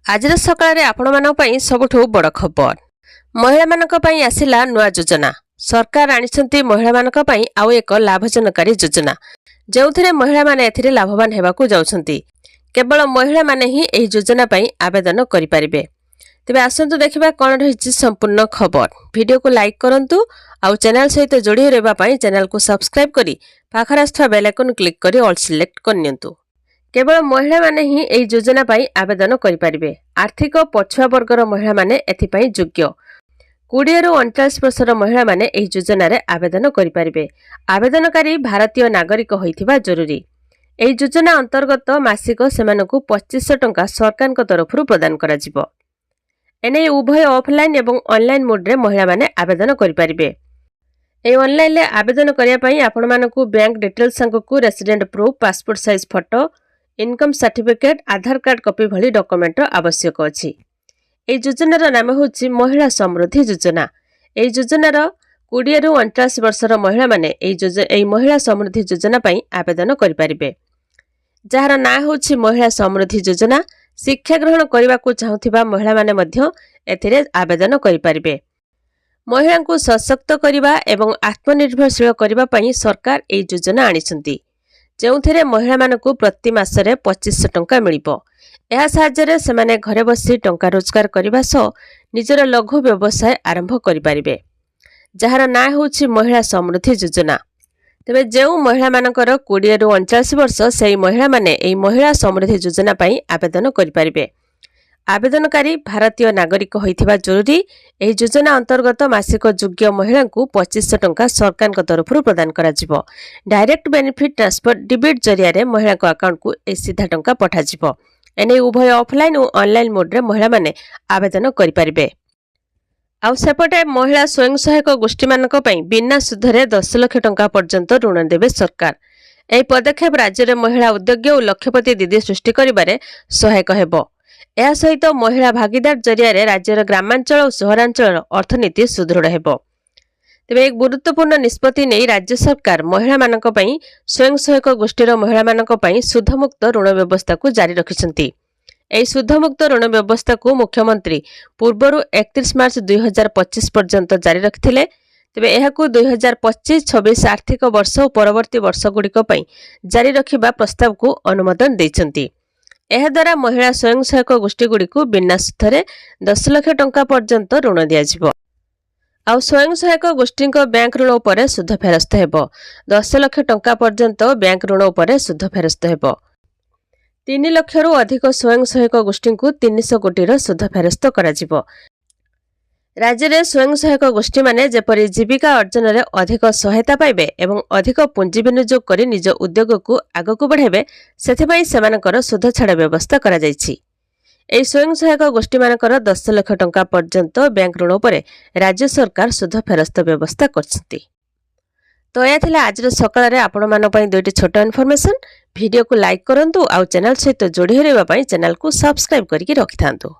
आज सकाळ आपण सबुठ बड़ खबर महिला आसला नुआ योजना। सरकार आनिछंती महिला आउ एक लाभजनकारी योजना जो महिला माने एथिरे लाभवान हेबाकू जाउछंती। केवल महिला माने ही एही योजना पई आवेदन करि परिबे। तेबे आसंतु देखिबा कोन रहिछि संपूर्ण खबर। वीडियो को लाइक करंतु आउ चैनल सहित जोड़ी रहबा पई चैनल को सब्सक्राइब करी पाखर आस्थवा बेल आइकन क्लिक करी ऑल सिलेक्ट करनियंतु। केवल महिला माने ही एही योजना पई आवेदन करि परिबे। आर्थिक पछुआ वर्गर महिला माने एथिपई योग्य। 20 रु 39 वर्षर महिला माने एही योजना रे आवेदन करि परिबे। आवेदनकारी भारतीय नागरिक होइथिबा जरूरी। एही योजना अंतर्गत मासिक सेमानकु 2500 टंका सरकारक तरफरु प्रदान करा जिवो। एने उभय ऑफलाइन एवं ऑनलाइन मोड रे महिला माने आवेदन करि परिबे। ए ऑनलाइन ले आवेदन करिया पई आपण मानकु बैंक डिटेल्स संगकु resident proof, passport size photo, income certificate, Aadhaar card copy भली डॉक्यूमेंट आवश्यक अछि। ए योजनार नाम होछि महिला समृद्धि योजना। ए योजनार 20 रु 29 वर्षर महिला माने ए महिला समृद्धि योजना पई आवेदन करि परिबे। जहार ना होछि महिला समृद्धि योजना। शिक्षा ग्रहण करने को चाहूथिबा महिला माने मध्य एथिरे आवेदन करि परिबे। महिला को सशक्त करिबा एवं आत्मनिर्भरशील करिबा पई सरकार ए योजना आनिछंती। जेउथिरे महिला मानकु प्रति मासरे 2500 टंका मिलिबो। एहा साहाय्य सेमाने घरे बसी टंका रोजगार करिबा सो निजर लघु व्यवसाय आरंभ करि परिबे। जहार ना होछि महिला समृद्धि योजना। तेबे जेउ महिला मानकर 20 रु 39 वर्ष सेही महिला माने एही महिला समृद्धि योजना पई आवेदन करि परिबे। आवेदनकारी भारतीय नागरिक होइथिबा जरूरी। एही योजना अंतर्गत मासिक योग्य महिला को 2500 टंका सरकारक तरफरु प्रदान करा जिवो। डायरेक्ट बेनिफिट ट्रांसफर डिबिट जरिया रे महिला को अकाउंट को ए सीधा टंका पठा जिवो। एने उभय ऑफलाइन और ऑनलाइन मोड रे महिला माने आवेदन करि परिबे। आउ सेपटे महिला स्वयं सहायक गोष्ठी मानक पई बिना सुधरे 10 लाख टंका पर्यंत ऋण देबे सरकार। एही पदक्षेप राज्य रे महिला उद्योगी और लक्षपति दीदी सृष्टि करिबारे सहायक हेबो। एहा सहित महिला भागीदार जरिया रे राज्यर ग्रामांचल और सहरांचल अर्थनीति सुदृढ़ हेबो। तेबे एक गुरुत्वपूर्ण निष्पत्ति नै राज्य सरकार महिला मानक पई स्वयं सहायक गोष्ठीर महिला मानक पई सुधमुक्त ऋण व्यवस्था को जारी रखिसंती। एही सुधमुक्त ऋण व्यवस्था को मुख्यमंत्री पूर्वरु 31 मार्च 2025 पर्यंत जारी रखिथिले। तेबे एहाकु 2025-26 आर्थिक वर्ष और परवर्ती वर्ष गुड़िक पई जारी रखिबा प्रस्ताव को अनुमोदन दैछंती। एहा द्वारा महिला स्वयं सहायक गोष्ठी गुड़िक बिना सुधरे 10 लाख टंका पर्यंत ऋण दिया जिवो। आउ स्वयं सहायक गोष्ठी बैंक ऋण उपरे सुध फेरस्त हेबो। 10 लाख टंका पर्यंत बैंक ऋण उपरे सुध फेरस्त हेबो। 3 लाख रु अधिक स्वयं सहायक गोष्ठी को 300 कोटी रो सुध फेरस्त करा जिवो। राज्य रे स्वयं सहायक गोष्ठी माने जेपरि जीविका अर्जन रे अधिक सहायता पाइबे एवं अधिक पुंजी विनियोग करी निज उद्योग को आगकु बढ़ेबे सेथिपई सेमानकर सुध छाड़ व्यवस्था करा जायछि। एही स्वयं सहायक गोष्ठी मानकर 10 लाख टंका पर्यंत बैंक ऋण उपरे राज्य सरकार सुध फेरस्त व्यवस्था करछंती। तो या थिला आज सकाळ रे आपण मान पई दुईटी छोट इन्फॉर्मेशन। वीडियो को लाइक करंतु आउ चैनल सहित जोड़ी रहबा पई चैनल को सब्सक्राइब करिकि रखिथांतु।